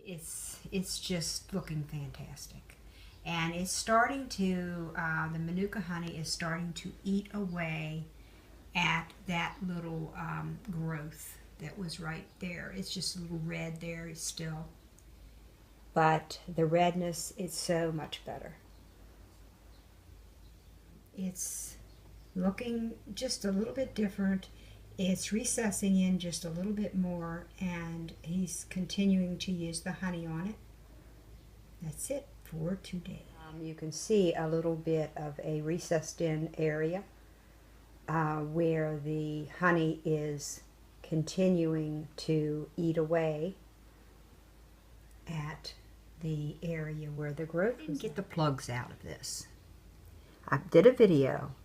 It's just looking fantastic, and it's starting to the Manuka honey is starting to eat away at that little growth that was right there. It's just a little red there still, but the redness is so much better. It's looking just a little bit different. It's recessing in just a little bit more, and he's continuing to use the honey on it. That's it for today. You can see a little bit of a recessed in area where the honey is continuing to eat away at the area where the growth was. Get the plugs out of this. I did a video,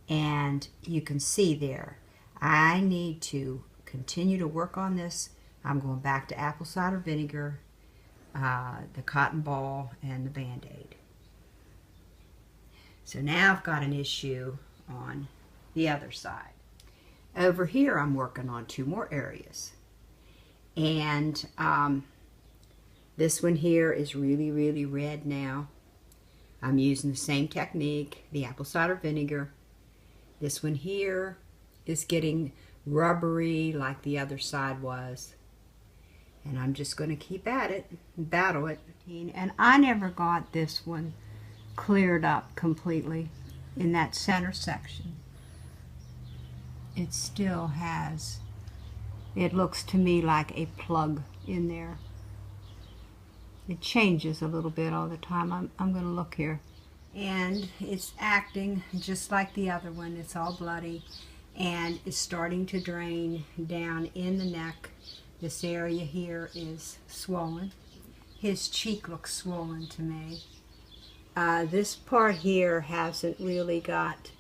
and you can see there I need to continue to work on this. I'm going back to apple cider vinegar, the cotton ball, and the Band-Aid. So now I've got an issue on the other side. Over here I'm working on 2 more areas. And this one here is really, really red now. I'm using the same technique, the apple cider vinegar. This one here is getting rubbery like the other side was. And I'm just going to keep at it and battle it. And I never got this one cleared up completely in that center section. It still has, it looks to me like a plug in there. It changes a little bit all the time. I'm going to look here. And it's acting just like the other one. It's all bloody, and it's starting to drain down in the neck. This area here is swollen. His cheek looks swollen to me. This part here hasn't really got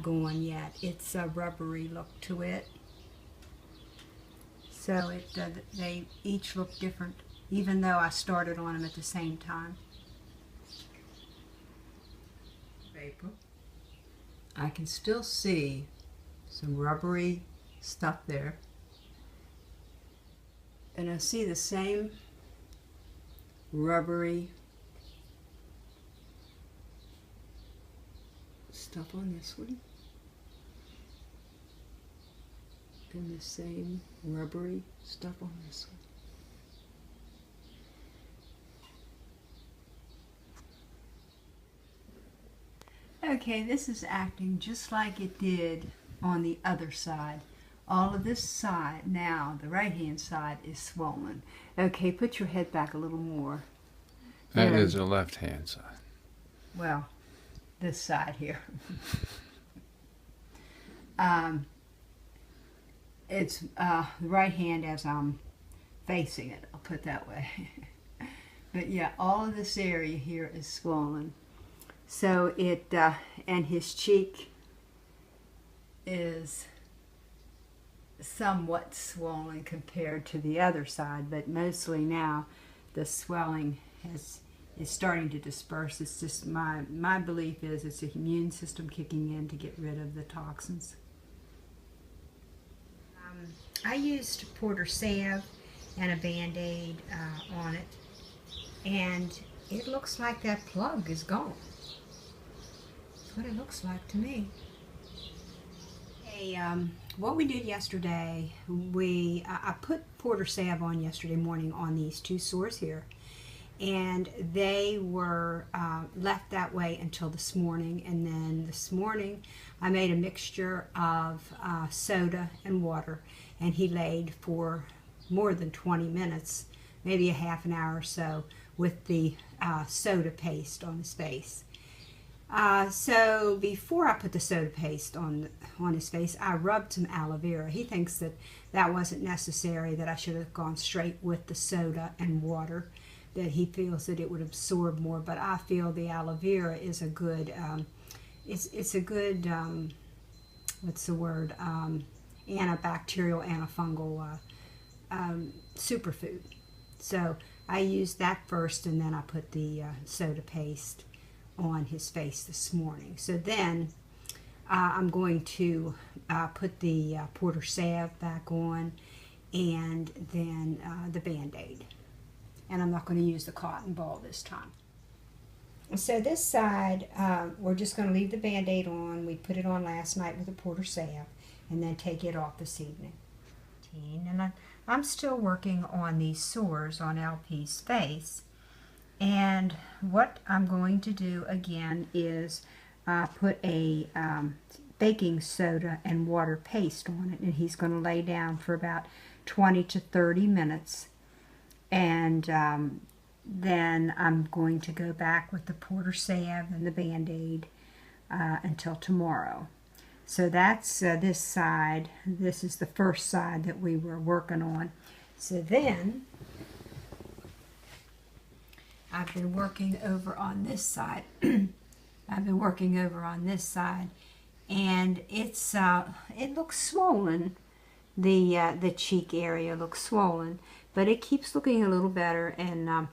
going yet. It's a rubbery look to it. So they each look different, even though I started on them at the same time. Vapor. I can still see some rubbery stuff there. And I see the same rubbery stuff on this one. And the same rubbery stuff on this one. Okay, this is acting just like it did on the other side. All of this side now, the right hand side, is swollen. Okay, put your head back a little more. That is the left hand side. Well, this side here. It's the right hand as I'm facing it, I'll put it that way. But yeah, all of this area here is swollen. So it, and his cheek is somewhat swollen compared to the other side, but mostly now the swelling is starting to disperse. It's just my belief is it's the immune system kicking in to get rid of the toxins. I used Porter salve and a Band-Aid on it, and it looks like that plug is gone. That's what it looks like to me. Hey, what we did yesterday, I put Porter salve on yesterday morning on these 2 sores here, and they were left that way until this morning. And then this morning I made a mixture of soda and water, and he laid for more than 20 minutes, maybe a half an hour or so, with the soda paste on his face. So before I put the soda paste on his face, I rubbed some aloe vera. He thinks that wasn't necessary, that I should have gone straight with the soda and water, that he feels that it would absorb more. But I feel the aloe vera is a good, it's a good, what's the word, antibacterial, antifungal superfood. So I used that first, and then I put the soda paste on his face this morning. So then I'm going to put the Porter salve back on, and then the Band-Aid. And I'm not going to use the cotton ball this time. So this side, we're just going to leave the Band-Aid on. We put it on last night with a porter salve, and then take it off this evening. And I'm still working on these sores on LP's face. And what I'm going to do again is put a baking soda and water paste on it, and he's going to lay down for about 20 to 30 minutes. And then I'm going to go back with the porter salve and the Band-Aid until tomorrow. So that's this side. This is the first side that we were working on. So then I've been working over on this side. I've been working over on this side, and it's it looks swollen. The cheek area looks swollen, but it keeps looking a little better, and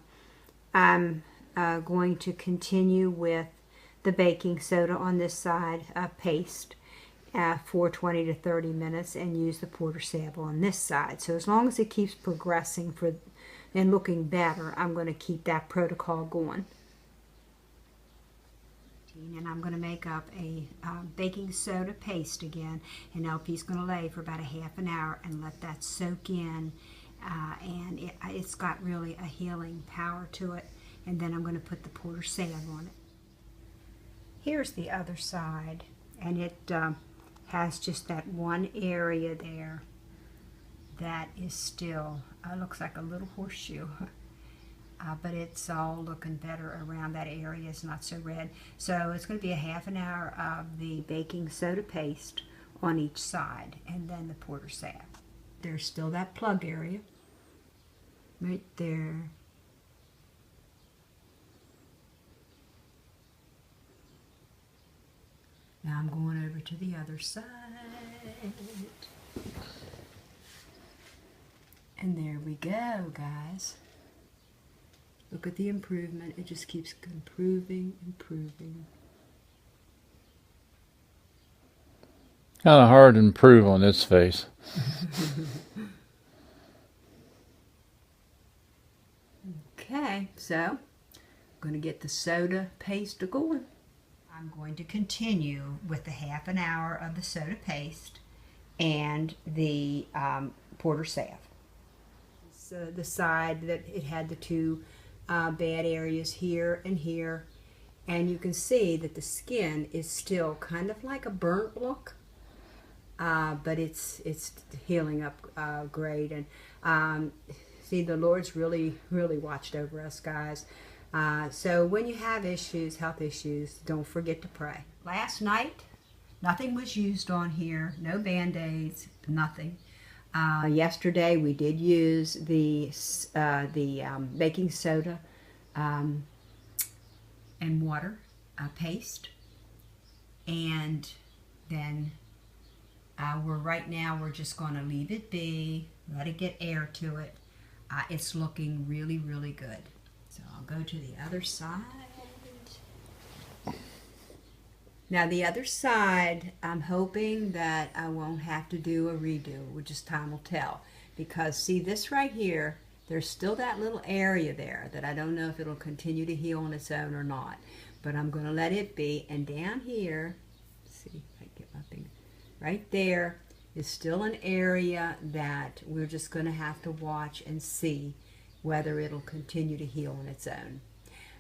I'm going to continue with the baking soda on this side, paste, for 20 to 30 minutes, and use the porter salve on this side. So as long as it keeps progressing and looking better, I'm going to keep that protocol going. And I'm going to make up a baking soda paste again, and LP's going to lay for about a half an hour and let that soak in, and it's got really a healing power to it. And then I'm going to put the porter salve on it. Here's the other side, and it has just that one area there that is still, looks like a little horseshoe. But it's all looking better around that area. It's not so red. So it's going to be a half an hour of the baking soda paste on each side, and then the porter salve. There's still that plug area right there. Now I'm going over to the other side. And there we go, guys. Look at the improvement. It just keeps improving. Kind of hard to improve on this face. Okay, so I'm going to get the soda paste going. I'm going to continue with the half an hour of the soda paste and the porter salve. So the side that it had the two bad areas here and here, and you can see that the skin is still kind of like a burnt look, but it's healing up great. And see, the Lord's really watched over us, guys. So when you have issues, health issues, don't forget to pray. Last night, nothing was used on here, no Band-Aids, nothing. Yesterday we did use the baking soda and water paste, and then right now we're just going to leave it be, let it get air to it. It's looking really good. So I'll go to the other side. Now the other side, I'm hoping that I won't have to do a redo, which time will tell. Because see this right here, there's still that little area there that I don't know if it'll continue to heal on its own or not. But I'm going to let it be. And down here, see if I can get my finger, right there is still an area that we're just going to have to watch and see whether it'll continue to heal on its own.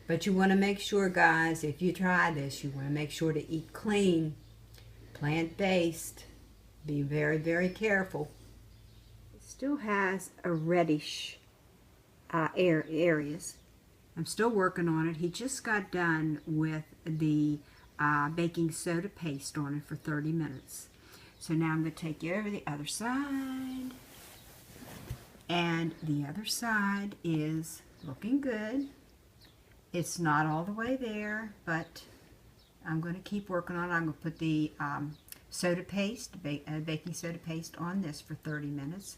But you want to make sure, guys, if you try this, you want to make sure to eat clean, plant-based. Be very careful. It still has a reddish areas. I'm still working on it. He just got done with the baking soda paste on it for 30 minutes. So now I'm going to take you over the other side. And the other side is looking good. It's not all the way there, but I'm going to keep working on it. I'm going to put the soda paste, baking soda paste on this for 30 minutes.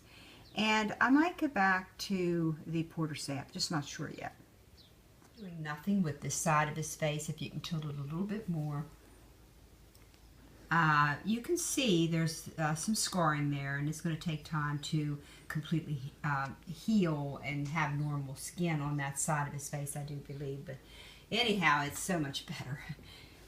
And I might go back to the porter salve, just not sure yet. Doing nothing with this side of his face, if you can tilt it a little bit more. you can see there's some scarring there, and it's going to take time to completely heal and have normal skin on that side of his face, I do believe. But anyhow, it's so much better.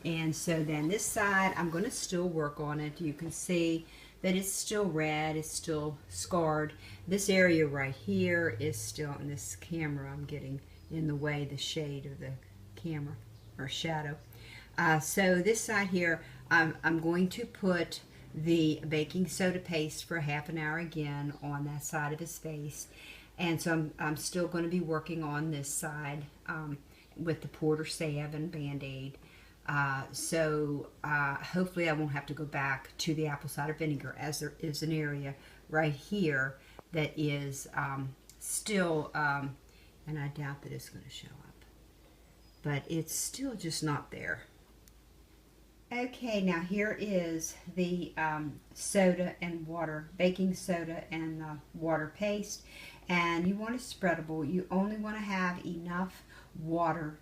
And so then this side, I'm going to still work on it. You can see that it's still red, it's still scarred. This area right here is still, in this camera, I'm getting in the way, the shade of the camera, or shadow. So this side here, I'm going to put the baking soda paste for half an hour again on that side of his face. And so I'm still going to be working on this side with the Porter salve and Band-Aid. Hopefully I won't have to go back to the apple cider vinegar, as there is an area right here that is still, and I doubt that it's going to show up, but it's still just not there. Okay, now here is the soda and water, baking soda and water paste, and you want it spreadable. You only want to have enough water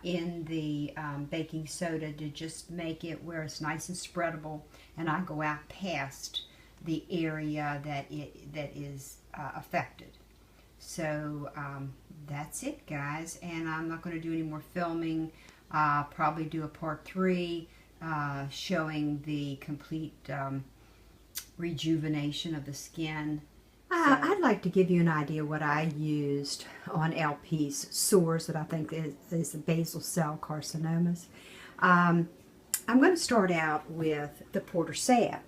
in the baking soda to just make it where it's nice and spreadable, and I go out past the area that is affected. So that's it, guys, and I'm not going to do any more filming. Probably do a part 3 showing the complete rejuvenation of the skin. I'd like to give you an idea what I used on LP's sores that I think is the basal cell carcinomas. I'm going to start out with the Porter salve.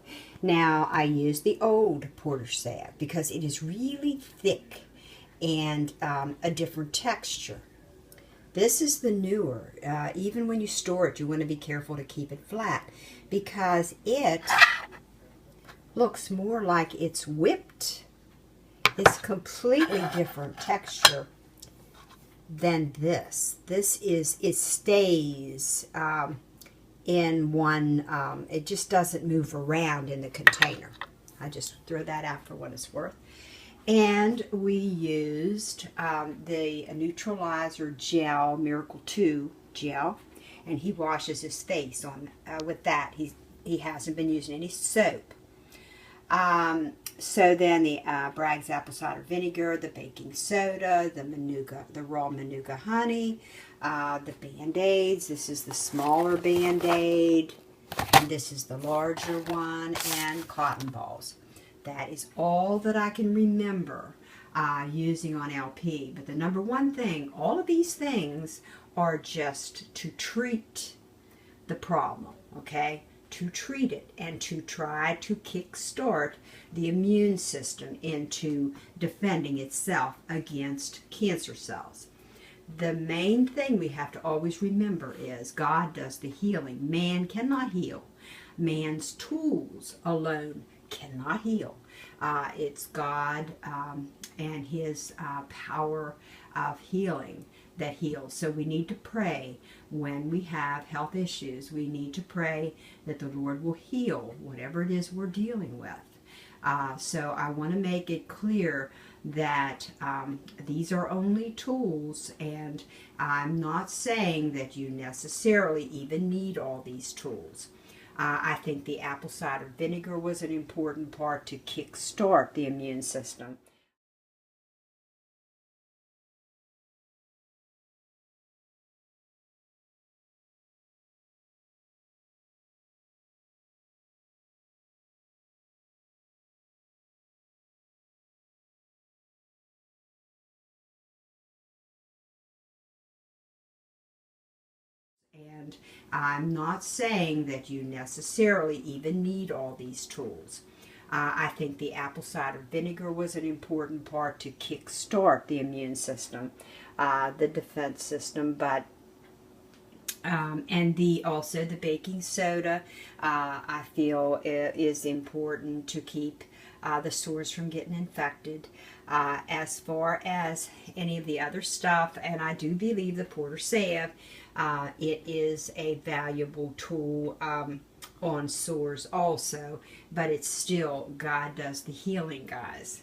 Now, I used the old Porter salve because it is really thick and a different texture. This is the newer. Even when you store it, you want to be careful to keep it flat because it looks more like it's whipped. It's completely different texture than this. It stays in one, it just doesn't move around in the container. I just throw that out for what it's worth. And we used the neutralizer gel, Miracle 2 gel, and he washes his face on with that. He hasn't been using any soap. So then the Bragg's apple cider vinegar, the baking soda, the raw manuka honey, the Band-Aids. This is the smaller Band-Aid, and this is the larger one, and cotton balls. That is all that I can remember using on LP. But the number one thing, all of these things are just to treat the problem, okay? To treat it and to try to kickstart the immune system into defending itself against cancer cells. The main thing we have to always remember is God does the healing. Man cannot heal. Man's tools alone cannot heal. It's God and His power of healing that heals. So we need to pray when we have health issues. We need to pray that the Lord will heal whatever it is we're dealing with. So I want to make it clear that these are only tools, and I'm not saying that you necessarily even need all these tools. I think the apple cider vinegar was an important part to kickstart the immune system. And I'm not saying that you necessarily even need all these tools. I think the apple cider vinegar was an important part to kickstart the immune system, the defense system, but and also the baking soda, I feel is important to keep the sores from getting infected. As far as any of the other stuff, and I do believe the Porter salve, it is a valuable tool on sores also, but it's still, God does the healing, guys.